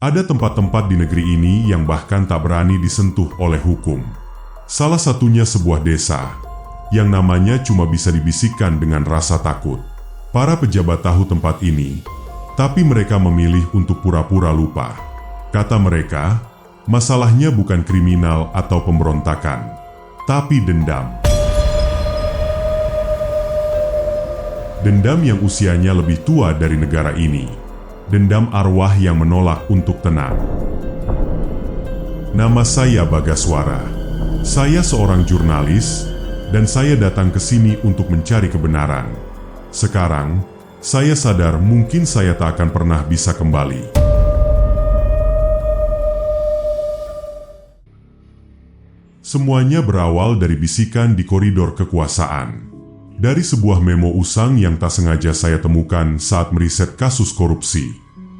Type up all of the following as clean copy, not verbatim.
Ada tempat-tempat di negeri ini yang bahkan tak berani disentuh oleh hukum. Salah satunya sebuah desa, yang namanya cuma bisa dibisikkan dengan rasa takut. Para pejabat tahu tempat ini, tapi mereka memilih untuk pura-pura lupa. Kata mereka, masalahnya bukan kriminal atau pemberontakan, tapi dendam. Dendam yang usianya lebih tua dari negara ini. Dendam arwah yang menolak untuk tenang. Nama saya Bagaswara. Saya seorang jurnalis, dan saya datang ke sini untuk mencari kebenaran. Sekarang, saya sadar mungkin saya tak akan pernah bisa kembali. Semuanya berawal dari bisikan di koridor kekuasaan. Dari sebuah memo usang yang tak sengaja saya temukan saat meriset kasus korupsi.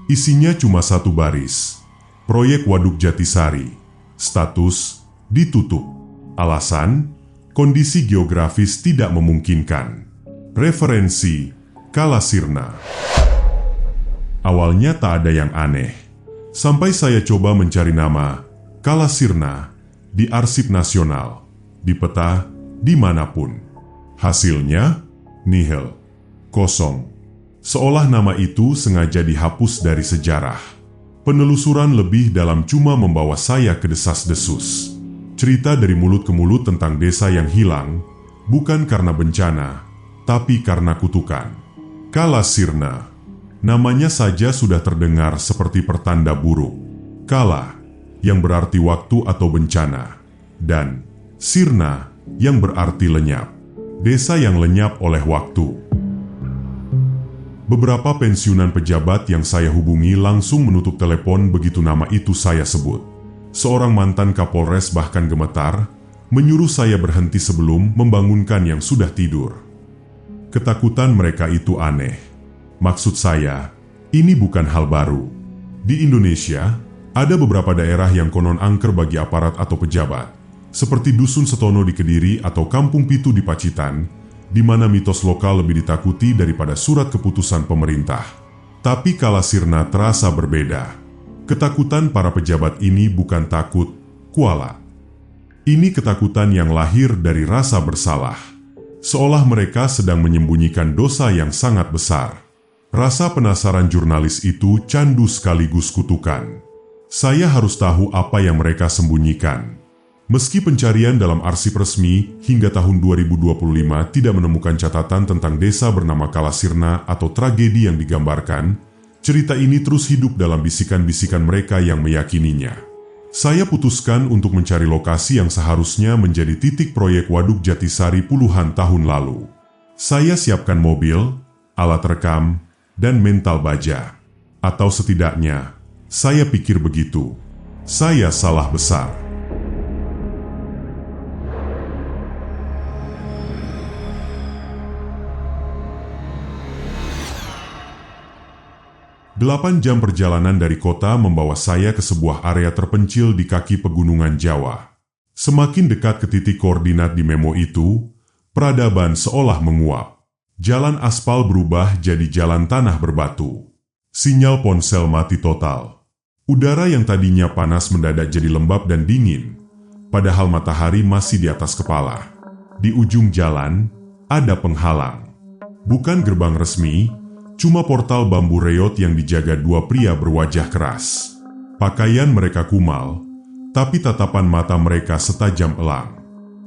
Isinya cuma satu baris. Proyek Waduk Jatisari. Status, ditutup. Alasan, kondisi geografis tidak memungkinkan. Referensi, Kalasirna. Awalnya tak ada yang aneh. Sampai saya coba mencari nama Kalasirna di arsip nasional, di peta, dimanapun. Hasilnya, nihil. Kosong. Seolah nama itu sengaja dihapus dari sejarah. Penelusuran lebih dalam cuma membawa saya ke desas-desus. Cerita dari mulut ke mulut tentang desa yang hilang, bukan karena bencana, tapi karena kutukan. Kalasirna. Namanya saja sudah terdengar seperti pertanda buruk. Kala, yang berarti waktu atau bencana. Dan Sirna, yang berarti lenyap. Desa yang lenyap oleh waktu. Beberapa pensiunan pejabat yang saya hubungi langsung menutup telepon begitu nama itu saya sebut. Seorang mantan Kapolres bahkan gemetar, menyuruh saya berhenti sebelum membangunkan yang sudah tidur. Ketakutan mereka itu aneh. Maksud saya, ini bukan hal baru. Di Indonesia, ada beberapa daerah yang konon angker bagi aparat atau pejabat, seperti Dusun Setono di Kediri atau Kampung Pitu di Pacitan, di mana mitos lokal lebih ditakuti daripada surat keputusan pemerintah. Tapi Kalasirna terasa berbeda. Ketakutan para pejabat ini bukan takut, kuala. Ini ketakutan yang lahir dari rasa bersalah. Seolah mereka sedang menyembunyikan dosa yang sangat besar. Rasa penasaran jurnalis itu candu sekaligus kutukan. Saya harus tahu apa yang mereka sembunyikan. Meski pencarian dalam arsip resmi hingga tahun 2025 tidak menemukan catatan tentang desa bernama Kalasirna atau tragedi yang digambarkan, cerita ini terus hidup dalam bisikan-bisikan mereka yang meyakininya. Saya putuskan untuk mencari lokasi yang seharusnya menjadi titik proyek Waduk Jatisari puluhan tahun lalu. Saya siapkan mobil, alat rekam, dan mental baja. Atau setidaknya, saya pikir begitu. Saya salah besar. Delapan jam perjalanan dari kota membawa saya ke sebuah area terpencil di kaki pegunungan Jawa. Semakin dekat ke titik koordinat di memo itu, peradaban seolah menguap. Jalan aspal berubah jadi jalan tanah berbatu. Sinyal ponsel mati total. Udara yang tadinya panas mendadak jadi lembab dan dingin, padahal matahari masih di atas kepala. Di ujung jalan, ada penghalang. Bukan gerbang resmi, cuma portal bambu reot yang dijaga dua pria berwajah keras. Pakaian mereka kumal, tapi tatapan mata mereka setajam elang.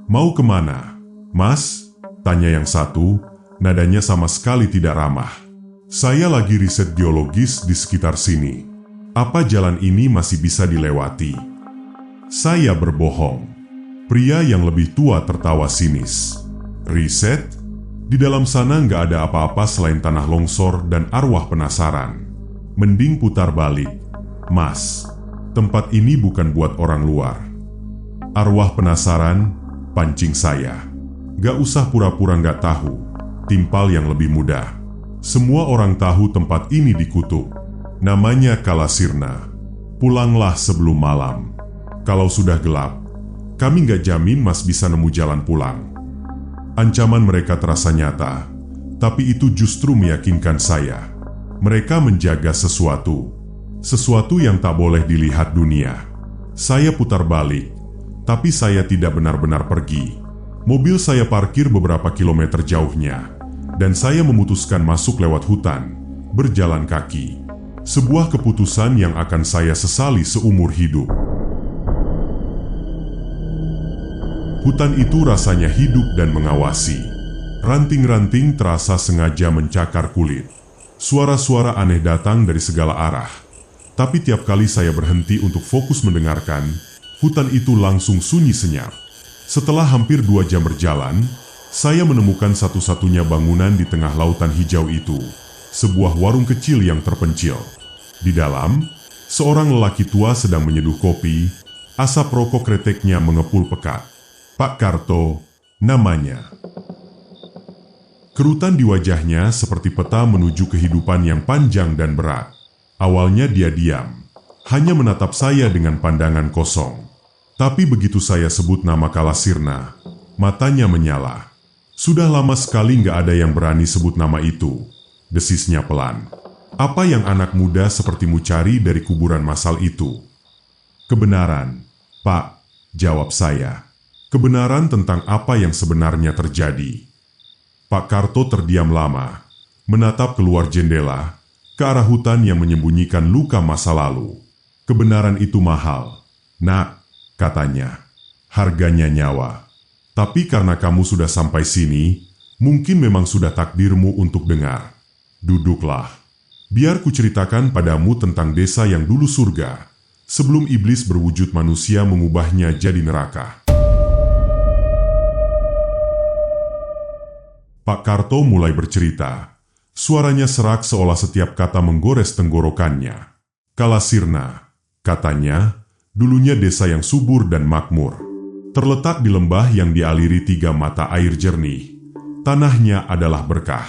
"Mau kemana, Mas?" tanya yang satu, nadanya sama sekali tidak ramah. "Saya lagi riset geologis di sekitar sini. Apa jalan ini masih bisa dilewati?" Saya berbohong. Pria yang lebih tua tertawa sinis. "Riset? Di dalam sana nggak ada apa-apa selain tanah longsor dan arwah penasaran. Mending putar balik, Mas. Tempat ini bukan buat orang luar." "Arwah penasaran," pancing saya. "Gak usah pura-pura nggak tahu. Timpal yang lebih mudah. Semua orang tahu tempat ini dikutuk. Namanya Kalasirna. Pulanglah sebelum malam. Kalau sudah gelap, kami nggak jamin Mas bisa nemu jalan pulang." Ancaman mereka terasa nyata, tapi itu justru meyakinkan saya. Mereka menjaga sesuatu. Sesuatu yang tak boleh dilihat dunia. Saya putar balik, tapi saya tidak benar-benar pergi. Mobil saya parkir beberapa kilometer jauhnya, dan saya memutuskan masuk lewat hutan, berjalan kaki. Sebuah keputusan yang akan saya sesali seumur hidup. Hutan itu rasanya hidup dan mengawasi. Ranting-ranting terasa sengaja mencakar kulit. Suara-suara aneh datang dari segala arah. Tapi tiap kali saya berhenti untuk fokus mendengarkan, hutan itu langsung sunyi senyap. Setelah hampir 2 jam berjalan, saya menemukan satu-satunya bangunan di tengah lautan hijau itu. Sebuah warung kecil yang terpencil. Di dalam, seorang lelaki tua sedang menyeduh kopi. Asap rokok kreteknya mengepul pekat. Pak Karto, namanya. Kerutan di wajahnya seperti peta menuju kehidupan yang panjang dan berat. Awalnya dia diam, hanya menatap saya dengan pandangan kosong. Tapi begitu saya sebut nama Kalasirna, matanya menyala. Sudah lama sekali nggak ada yang berani sebut nama itu, desisnya pelan. Apa yang anak muda sepertimu cari dari kuburan massal itu? Kebenaran, Pak, jawab saya. Kebenaran tentang apa yang sebenarnya terjadi. Pak Karto terdiam lama, menatap keluar jendela, ke arah hutan yang menyembunyikan luka masa lalu. Kebenaran itu mahal, nak, katanya. Harganya nyawa. Tapi karena kamu sudah sampai sini, mungkin memang sudah takdirmu untuk dengar. Duduklah. Biar kuceritakan padamu tentang desa yang dulu surga, sebelum iblis berwujud manusia mengubahnya jadi neraka. Pak Karto mulai bercerita. Suaranya serak seolah setiap kata menggores tenggorokannya. Kalasirna, katanya, dulunya desa yang subur dan makmur. Terletak di lembah yang dialiri 3 mata air jernih. Tanahnya adalah berkah.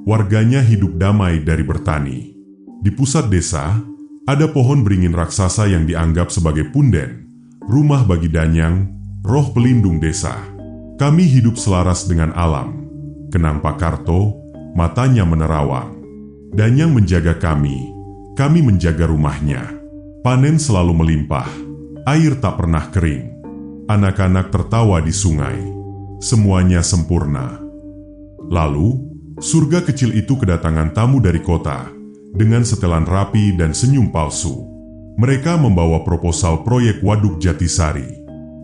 Warganya hidup damai dari bertani. Di pusat desa, ada pohon beringin raksasa yang dianggap sebagai punden, rumah bagi danyang, roh pelindung desa. Kami hidup selaras dengan alam, kenang Pak Karto. Matanya menerawang. Danyang menjaga kami menjaga rumahnya. Panen selalu melimpah, air tak pernah kering. Anak-anak tertawa di sungai. Semuanya sempurna. Lalu, surga kecil itu kedatangan tamu dari kota, dengan setelan rapi dan senyum palsu. Mereka membawa proposal proyek Waduk Jatisari.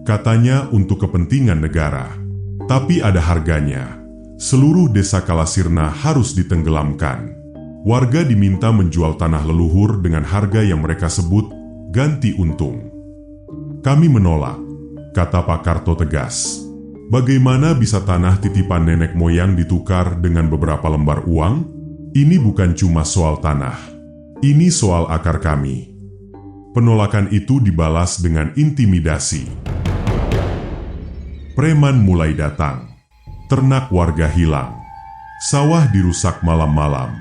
Katanya untuk kepentingan negara. Tapi ada harganya. Seluruh desa Kalasirna harus ditenggelamkan. Warga diminta menjual tanah leluhur dengan harga yang mereka sebut ganti untung. Kami menolak, kata Pak Karto tegas. Bagaimana bisa tanah titipan nenek moyang ditukar dengan beberapa lembar uang? Ini bukan cuma soal tanah. Ini soal akar kami. Penolakan itu dibalas dengan intimidasi. Preman mulai datang. Ternak warga hilang. Sawah dirusak malam-malam.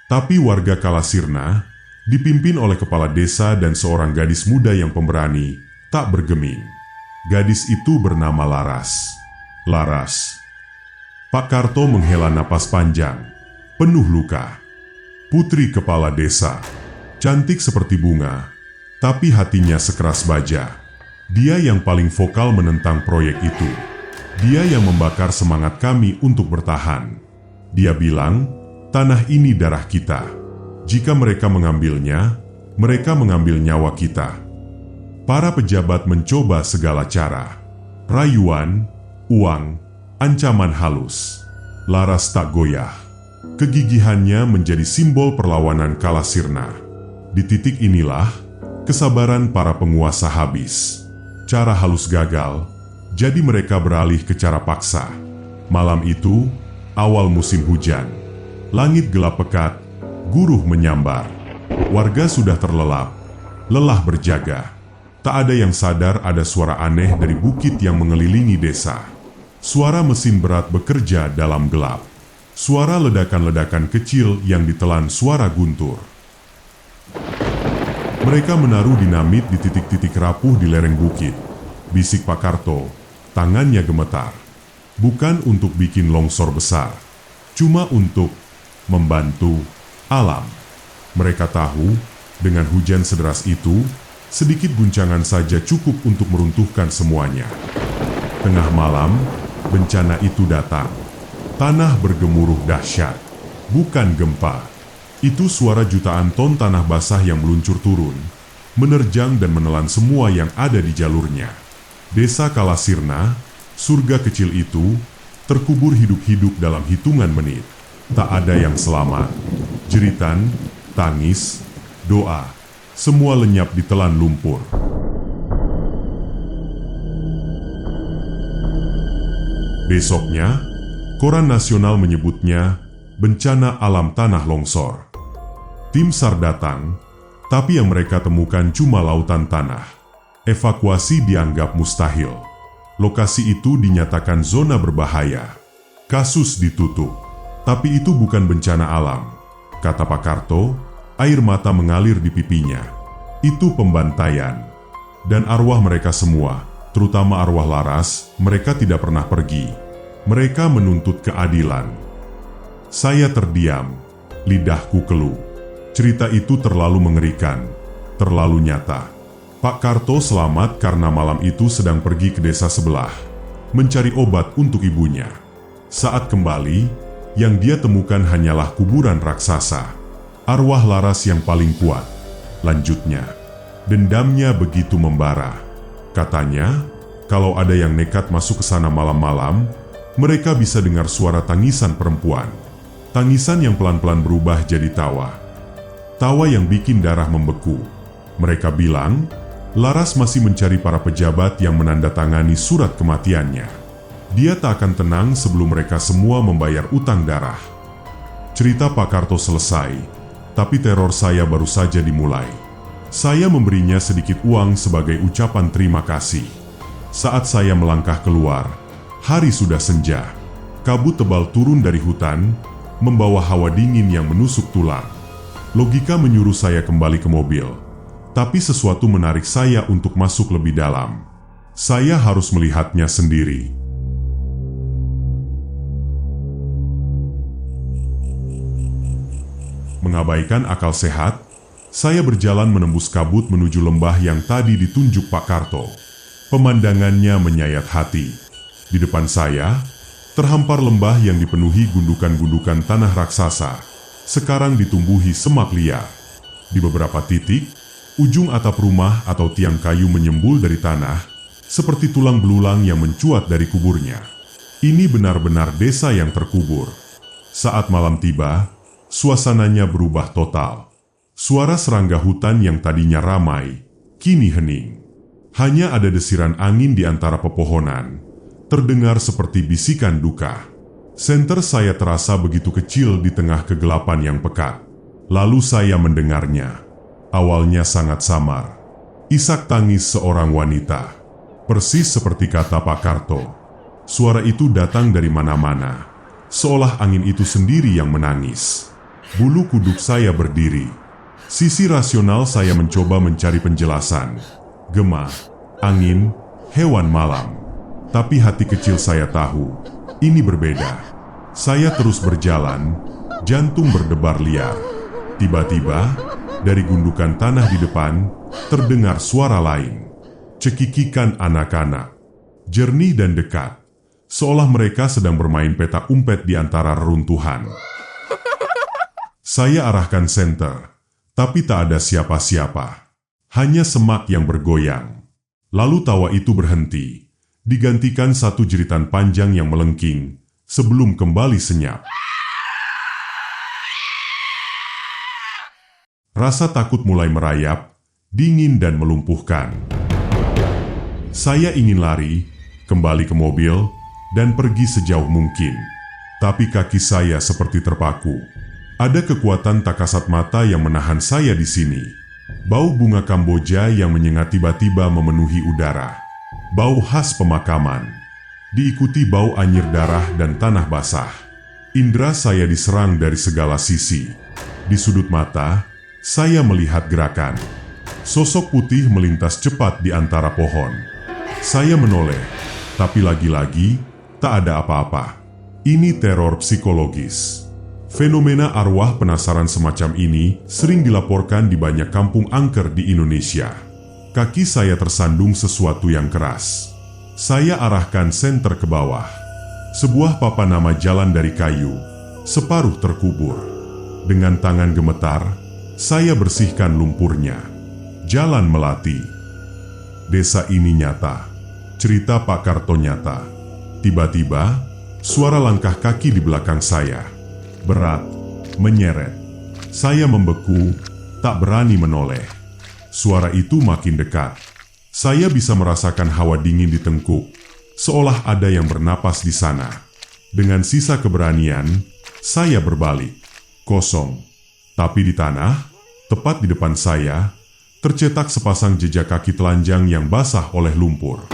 Tapi warga Kalasirna, dipimpin oleh kepala desa dan seorang gadis muda yang pemberani, tak bergeming. Gadis itu bernama Laras. Laras. Pak Karto menghela napas panjang, penuh luka. Putri kepala desa, cantik seperti bunga, tapi hatinya sekeras baja. Dia yang paling vokal menentang proyek itu. Dia yang membakar semangat kami untuk bertahan. Dia bilang, tanah ini darah kita. Jika mereka mengambilnya, mereka mengambil nyawa kita. Para pejabat mencoba segala cara. Rayuan, uang, ancaman halus. Laras tak goyah. Kegigihannya menjadi simbol perlawanan Kalasirna. Di titik inilah, kesabaran para penguasa habis. Cara halus gagal. Jadi mereka beralih ke cara paksa. Malam itu, awal musim hujan. Langit gelap pekat, guruh menyambar. Warga sudah terlelap, lelah berjaga. Tak ada yang sadar ada suara aneh dari bukit yang mengelilingi desa. Suara mesin berat bekerja dalam gelap. Suara ledakan-ledakan kecil yang ditelan suara guntur. Mereka menaruh dinamit di titik-titik rapuh di lereng bukit. Bisik Pak Karto. Tangannya gemetar, bukan untuk bikin longsor besar, cuma untuk membantu alam. Mereka tahu Dengan hujan sederas itu, sedikit guncangan saja cukup untuk meruntuhkan semuanya. Tengah malam, bencana itu datang. Tanah bergemuruh dahsyat. Bukan gempa. Itu suara jutaan ton tanah basah yang meluncur turun, menerjang dan menelan semua yang ada di jalurnya. Desa Kalasirna, surga kecil itu, terkubur hidup-hidup dalam hitungan menit. Tak ada yang selamat. Jeritan, tangis, doa, semua lenyap ditelan lumpur. Besoknya, koran nasional menyebutnya bencana alam tanah longsor. Tim SAR datang, tapi yang mereka temukan cuma lautan tanah. Evakuasi dianggap mustahil. Lokasi itu dinyatakan zona berbahaya. Kasus ditutup. Tapi itu bukan bencana alam. Kata Pak Karto, air mata mengalir di pipinya. Itu pembantaian. Dan arwah mereka semua, terutama arwah Laras, mereka tidak pernah pergi. Mereka menuntut keadilan. Saya terdiam, lidahku keluh. Cerita itu terlalu mengerikan, terlalu nyata. Pak Karto selamat karena malam itu sedang pergi ke desa sebelah, mencari obat untuk ibunya. Saat kembali, yang dia temukan hanyalah kuburan raksasa. Arwah Laras yang paling kuat. Lanjutnya, dendamnya begitu membara. Katanya, kalau ada yang nekat masuk ke sana malam-malam, mereka bisa dengar suara tangisan perempuan. Tangisan yang pelan-pelan berubah jadi tawa. Tawa yang bikin darah membeku. Mereka bilang, Laras masih mencari para pejabat yang menandatangani surat kematiannya. Dia tak akan tenang sebelum mereka semua membayar utang darah. Cerita Pak Karto selesai, tapi teror saya baru saja dimulai. Saya memberinya sedikit uang sebagai ucapan terima kasih. Saat saya melangkah keluar, hari sudah senja. Kabut tebal turun dari hutan, membawa hawa dingin yang menusuk tulang. Logika menyuruh saya kembali ke mobil, tapi sesuatu menarik saya untuk masuk lebih dalam. Saya harus melihatnya sendiri. Mengabaikan akal sehat, saya berjalan menembus kabut menuju lembah yang tadi ditunjuk Pak Karto. Pemandangannya menyayat hati. Di depan saya, terhampar lembah yang dipenuhi gundukan-gundukan tanah raksasa, sekarang ditumbuhi semak liar. Di beberapa titik, ujung atap rumah atau tiang kayu menyembul dari tanah, seperti tulang belulang yang mencuat dari kuburnya. Ini benar-benar desa yang terkubur. Saat malam tiba, suasananya berubah total. Suara serangga hutan yang tadinya ramai, kini hening. Hanya ada desiran angin di antara pepohonan, terdengar seperti bisikan duka. Senter saya terasa begitu kecil di tengah kegelapan yang pekat. Lalu saya mendengarnya. Awalnya sangat samar. Isak tangis seorang wanita. Persis seperti kata Pak Karto. Suara itu datang dari mana-mana. Seolah angin itu sendiri yang menangis. Bulu kuduk saya berdiri. Sisi rasional saya mencoba mencari penjelasan. Gema, angin, hewan malam. Tapi hati kecil saya tahu, ini berbeda. Saya terus berjalan, jantung berdebar liar. Tiba-tiba, dari gundukan tanah di depan, terdengar suara lain. Cekikikan anak-anak. Jernih dan dekat, seolah mereka sedang bermain petak umpet di antara reruntuhan. Saya arahkan senter, tapi tak ada siapa-siapa. Hanya semak yang bergoyang. Lalu tawa itu berhenti, digantikan satu jeritan panjang yang melengking, sebelum kembali senyap. Rasa takut mulai merayap, dingin dan melumpuhkan. Saya ingin lari, kembali ke mobil, dan pergi sejauh mungkin. Tapi kaki saya seperti terpaku. Ada kekuatan tak kasat mata yang menahan saya di sini. Bau bunga Kamboja yang menyengat tiba-tiba memenuhi udara. Bau khas pemakaman. Diikuti bau anyir darah dan tanah basah. Indra saya diserang dari segala sisi. Di sudut mata, saya melihat gerakan. Sosok putih melintas cepat di antara pohon. Saya menoleh, tapi lagi-lagi tak ada apa-apa. Ini teror psikologis. Fenomena arwah penasaran semacam ini sering dilaporkan di banyak kampung angker di Indonesia. Kaki saya tersandung sesuatu yang keras. Saya arahkan senter ke bawah. Sebuah papan nama jalan dari kayu, separuh terkubur. Dengan tangan gemetar, saya bersihkan lumpurnya. Jalan Melati. Desa ini nyata. Cerita Pak Karto nyata. Tiba-tiba, suara langkah kaki di belakang saya. Berat, menyeret. Saya membeku, tak berani menoleh. Suara itu makin dekat. Saya bisa merasakan hawa dingin di tengkuk, seolah ada yang bernapas di sana. Dengan sisa keberanian, saya berbalik. Kosong. Tapi di tanah, tepat di depan saya, tercetak sepasang jejak kaki telanjang yang basah oleh lumpur.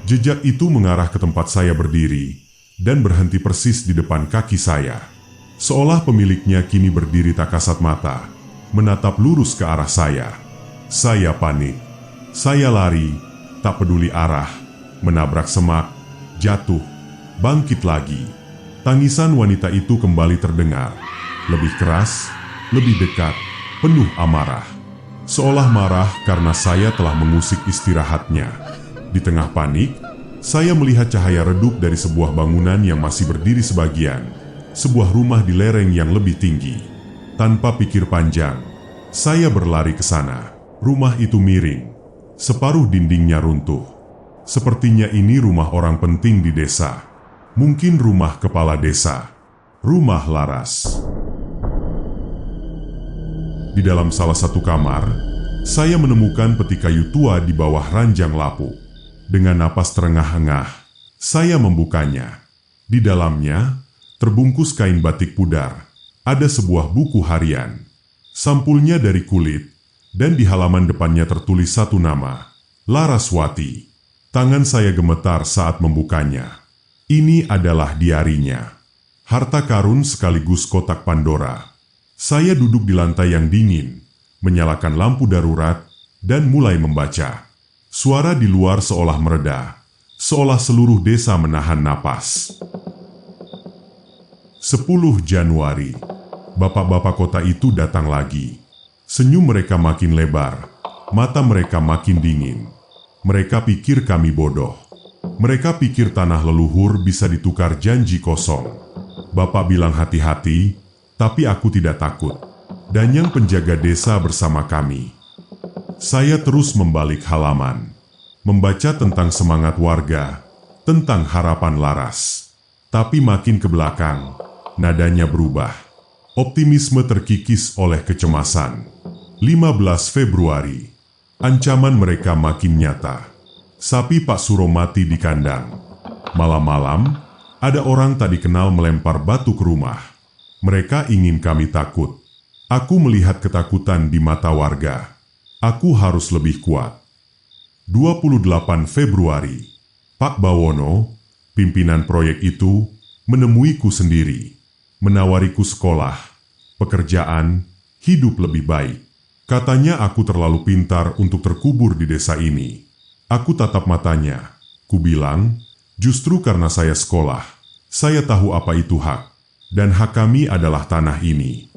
Jejak itu mengarah ke tempat saya berdiri, dan berhenti persis di depan kaki saya. Seolah pemiliknya kini berdiri tak kasat mata, menatap lurus ke arah saya. Saya panik. Saya lari, tak peduli arah, menabrak semak, jatuh, bangkit lagi. Tangisan wanita itu kembali terdengar. Lebih keras, lebih dekat, penuh amarah. Seolah marah karena saya telah mengusik istirahatnya. Di tengah panik, saya melihat cahaya redup dari sebuah bangunan yang masih berdiri sebagian, sebuah rumah di lereng yang lebih tinggi. Tanpa pikir panjang, saya berlari ke sana. Rumah itu miring, separuh dindingnya runtuh. Sepertinya ini rumah orang penting di desa. Mungkin rumah kepala desa. Rumah Laras. Di dalam salah satu kamar, saya menemukan peti kayu tua di bawah ranjang lapuk. Dengan napas terengah-engah, saya membukanya. Di dalamnya, terbungkus kain batik pudar, ada sebuah buku harian. Sampulnya dari kulit, dan di halaman depannya tertulis satu nama, Laraswati. Tangan saya gemetar saat membukanya. Ini adalah diarinya. Harta karun sekaligus kotak Pandora. Saya duduk di lantai yang dingin, menyalakan lampu darurat, dan mulai membaca. Suara di luar seolah mereda, seolah seluruh desa menahan napas. 10 Januari, bapak-bapak kota itu datang lagi. Senyum mereka makin lebar, mata mereka makin dingin. Mereka pikir kami bodoh. Mereka pikir tanah leluhur bisa ditukar janji kosong. Bapak bilang hati-hati, tapi aku tidak takut. Danyang penjaga desa bersama kami. Saya terus membalik halaman, membaca tentang semangat warga, tentang harapan Laras. Tapi makin ke belakang, nadanya berubah. Optimisme terkikis oleh kecemasan. 15 Februari, ancaman mereka makin nyata. Sapi Pak Suro mati di kandang. Malam-malam, ada orang tak dikenal melempar batu ke rumah. Mereka ingin kami takut. Aku melihat ketakutan di mata warga. Aku harus lebih kuat. 28 Februari, Pak Bawono, pimpinan proyek itu, menemuiku sendiri. Menawariku sekolah, pekerjaan, hidup lebih baik. Katanya aku terlalu pintar untuk terkubur di desa ini. Aku tatap matanya. Ku bilang, justru karena saya sekolah, saya tahu apa itu hak. Dan hak kami adalah tanah ini.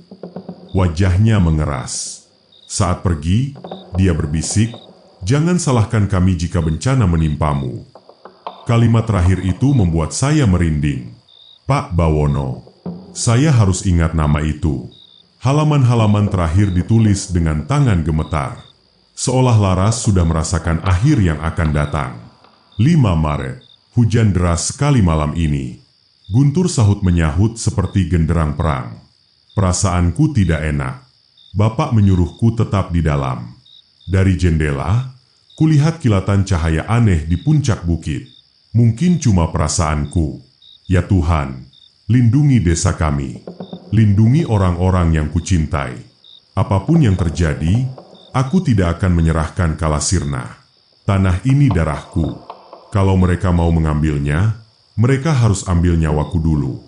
Wajahnya mengeras. Saat pergi, dia berbisik, "Jangan salahkan kami jika bencana menimpamu." Kalimat terakhir itu membuat saya merinding. Pak Bawono. Saya harus ingat nama itu. Halaman-halaman terakhir ditulis dengan tangan gemetar. Seolah Laras sudah merasakan akhir yang akan datang. 5 Maret. Hujan deras sekali malam ini. Guntur sahut menyahut seperti genderang perang. Perasaanku tidak enak. Bapak menyuruhku tetap di dalam. Dari jendela, kulihat kilatan cahaya aneh di puncak bukit. Mungkin cuma perasaanku. Ya Tuhan, lindungi desa kami. Lindungi orang-orang yang kucintai. Apapun yang terjadi, aku tidak akan menyerahkan Kalasirna. Tanah ini darahku. Kalau mereka mau mengambilnya, mereka harus ambil nyawaku dulu.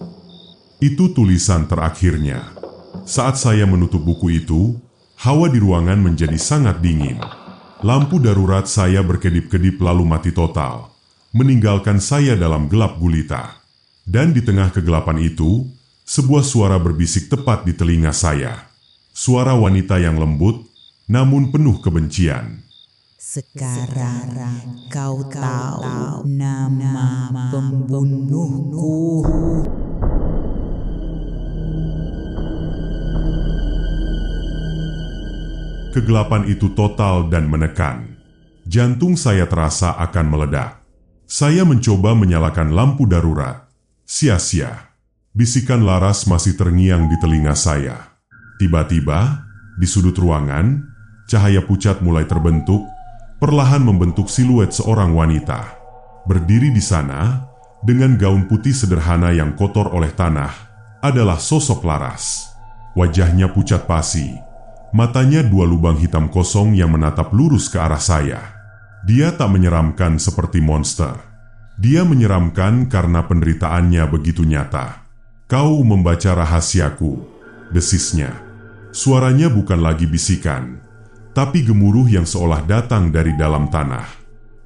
Itu tulisan terakhirnya. Saat saya menutup buku itu, hawa di ruangan menjadi sangat dingin. Lampu darurat saya berkedip-kedip lalu mati total, meninggalkan saya dalam gelap gulita. Dan di tengah kegelapan itu, Sebuah suara berbisik tepat di telinga saya. Suara wanita yang lembut, namun penuh kebencian. Sekarang kau tahu nama pembunuhku. Kegelapan itu total dan menekan. Jantung saya terasa akan meledak. Saya mencoba menyalakan lampu darurat. Sia-sia. Bisikan Laras masih terngiang di telinga saya. Tiba-tiba, di sudut ruangan, cahaya pucat mulai terbentuk, perlahan membentuk siluet seorang wanita. Berdiri di sana, dengan gaun putih sederhana yang kotor oleh tanah, adalah sosok Laras. Wajahnya pucat pasi. Matanya dua lubang hitam kosong yang menatap lurus ke arah saya. Dia tak menyeramkan seperti monster. Dia menyeramkan karena penderitaannya begitu nyata. Kau membaca rahasiaku, desisnya. Suaranya bukan lagi bisikan, tapi gemuruh yang seolah datang dari dalam tanah.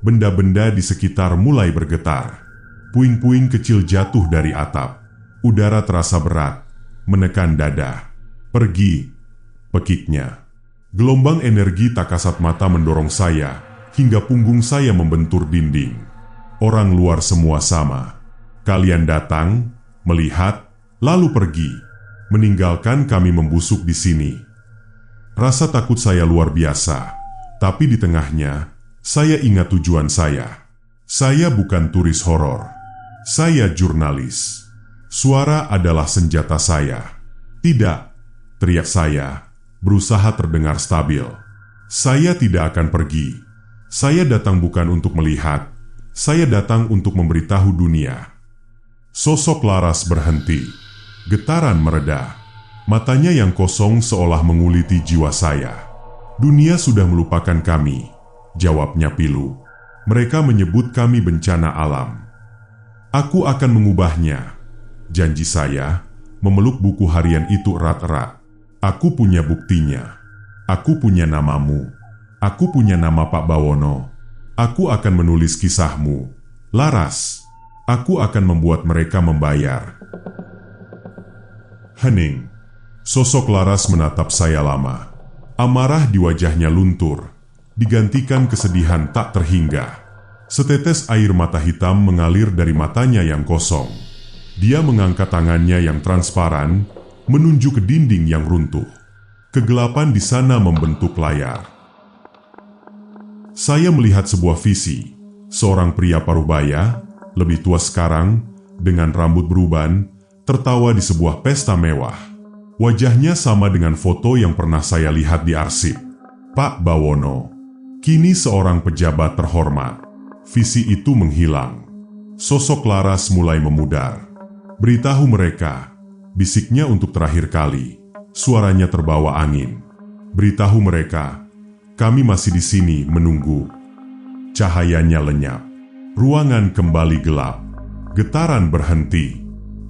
Benda-benda di sekitar mulai bergetar. Puing-puing kecil jatuh dari atap. Udara terasa berat, menekan dada. Pergi. Pekiknya. Gelombang energi tak kasat mata mendorong saya, hingga punggung saya membentur dinding. Orang luar semua sama. Kalian datang, melihat, lalu pergi, meninggalkan kami membusuk di sini. Rasa takut saya luar biasa, tapi di tengahnya, saya ingat tujuan saya. Saya bukan turis horor. Saya jurnalis. Suara adalah senjata saya. Tidak, teriak saya, berusaha terdengar stabil. Saya tidak akan pergi. Saya datang bukan untuk melihat. Saya datang untuk memberitahu dunia. Sosok Laras berhenti. Getaran mereda. Matanya yang kosong seolah menguliti jiwa saya. Dunia sudah melupakan kami, jawabnya pilu. Mereka menyebut kami bencana alam. Aku akan mengubahnya. Janji saya, memeluk buku harian itu erat-erat. Aku punya buktinya. Aku punya namamu. Aku punya nama Pak Bawono. Aku akan menulis kisahmu, Laras. Aku akan membuat mereka membayar. Hening. Sosok Laras menatap saya lama. Amarah di wajahnya luntur, digantikan kesedihan tak terhingga. Setetes air mata hitam mengalir dari matanya yang kosong. Dia mengangkat tangannya yang transparan, menunjuk ke dinding yang runtuh. Kegelapan di sana membentuk layar. Saya melihat sebuah visi. Seorang pria parubaya, lebih tua sekarang, dengan rambut beruban, tertawa di sebuah pesta mewah. Wajahnya sama dengan foto yang pernah saya lihat di arsip. Pak Bawono, kini seorang pejabat terhormat. Visi itu menghilang. Sosok Laras mulai memudar. Beritahu mereka, bisiknya untuk terakhir kali. Suaranya terbawa angin. Beritahu mereka, kami masih di sini menunggu. Cahayanya lenyap. Ruangan kembali gelap. Getaran berhenti.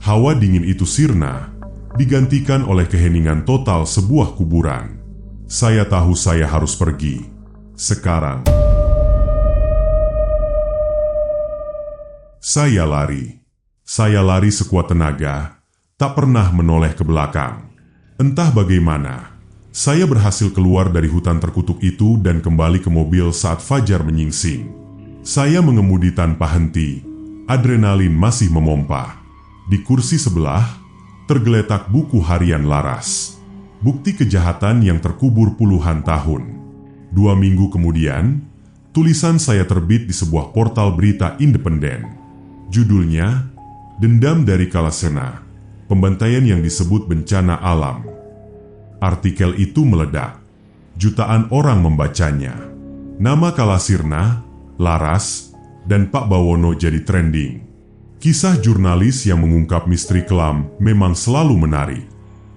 Hawa dingin itu sirna, digantikan oleh keheningan total sebuah kuburan. Saya tahu saya harus pergi. Sekarang. Saya lari. Saya lari sekuat tenaga, tak pernah menoleh ke belakang. Entah bagaimana, saya berhasil keluar dari hutan terkutuk itu dan kembali ke mobil saat fajar menyingsing. Saya mengemudi tanpa henti, adrenalin masih memompa. Di kursi sebelah, tergeletak buku harian Laras. Bukti kejahatan yang terkubur puluhan tahun. 2 minggu kemudian, tulisan saya terbit di sebuah portal berita independen. Judulnya, Dendam dari Kalasena, pembantaian yang disebut bencana alam. Artikel itu meledak. Jutaan orang membacanya. Nama Kalasirna, Laras, dan Pak Bawono jadi trending. Kisah jurnalis yang mengungkap misteri kelam memang selalu menarik.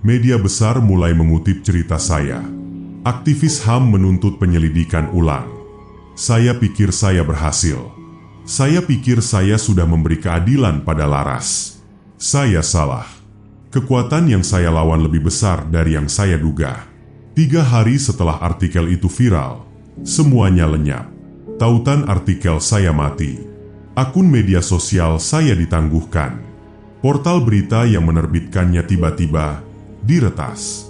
Media besar mulai mengutip cerita saya. Aktivis HAM menuntut penyelidikan ulang. Saya pikir saya berhasil. Saya pikir saya sudah memberi keadilan pada Laras. Saya salah. Kekuatan yang saya lawan lebih besar dari yang saya duga. 3 hari setelah artikel itu viral, semuanya lenyap. Tautan artikel saya mati. Akun media sosial saya ditangguhkan. Portal berita yang menerbitkannya tiba-tiba diretas.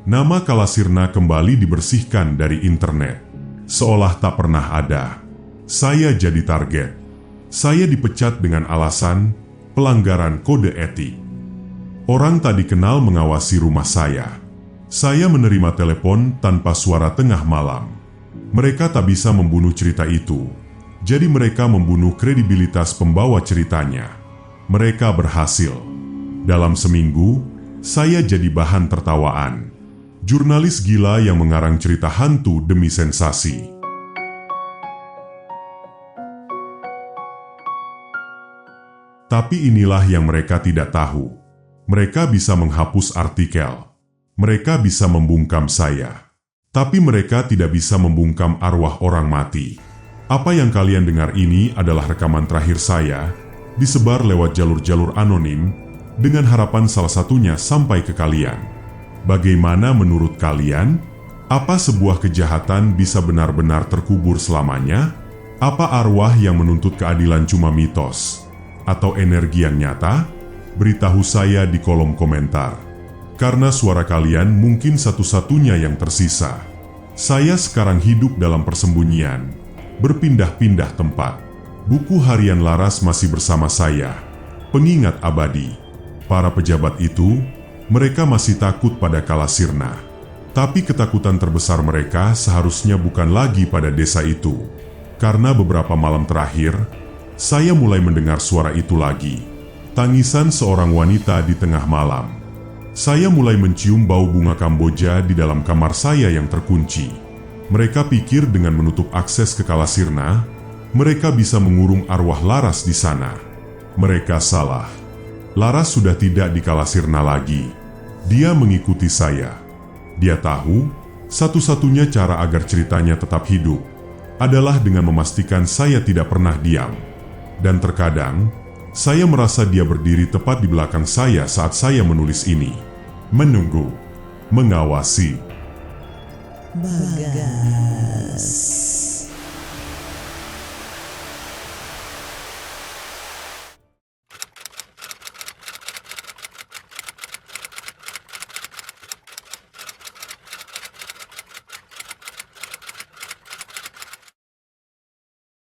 Nama Kalasirna kembali dibersihkan dari internet, seolah tak pernah ada. Saya jadi target. Saya dipecat dengan alasan pelanggaran kode etik. Orang tak dikenal mengawasi rumah saya. Saya menerima telepon tanpa suara tengah malam. Mereka tak bisa membunuh cerita itu, jadi mereka membunuh kredibilitas pembawa ceritanya. Mereka berhasil. Dalam seminggu, saya jadi bahan tertawaan. Jurnalis gila yang mengarang cerita hantu demi sensasi. Tapi inilah yang mereka tidak tahu. Mereka bisa menghapus artikel. Mereka bisa membungkam saya. Tapi mereka tidak bisa membungkam arwah orang mati. Apa yang kalian dengar ini adalah rekaman terakhir saya, disebar lewat jalur-jalur anonim, dengan harapan salah satunya sampai ke kalian. Bagaimana menurut kalian? Apa sebuah kejahatan bisa benar-benar terkubur selamanya? Apa arwah yang menuntut keadilan cuma mitos? Atau energi yang nyata? Beritahu saya di kolom komentar. Karena suara kalian mungkin satu-satunya yang tersisa. Saya sekarang hidup dalam persembunyian, berpindah-pindah tempat. Buku harian Laras masih bersama saya, pengingat abadi. Para pejabat itu, mereka masih takut pada Kalasirna. Tapi ketakutan terbesar mereka seharusnya bukan lagi pada desa itu. Karena beberapa malam terakhir, saya mulai mendengar suara itu lagi. Tangisan seorang wanita di tengah malam. Saya mulai mencium bau bunga Kamboja di dalam kamar saya yang terkunci. Mereka pikir dengan menutup akses ke Kalasirna, mereka bisa mengurung arwah Laras di sana. Mereka salah. Laras sudah tidak di Kalasirna lagi. Dia mengikuti saya. Dia tahu, satu-satunya cara agar ceritanya tetap hidup adalah dengan memastikan saya tidak pernah diam. Dan terkadang, saya merasa dia berdiri tepat di belakang saya saat saya menulis ini. Menunggu, mengawasi. Bagas.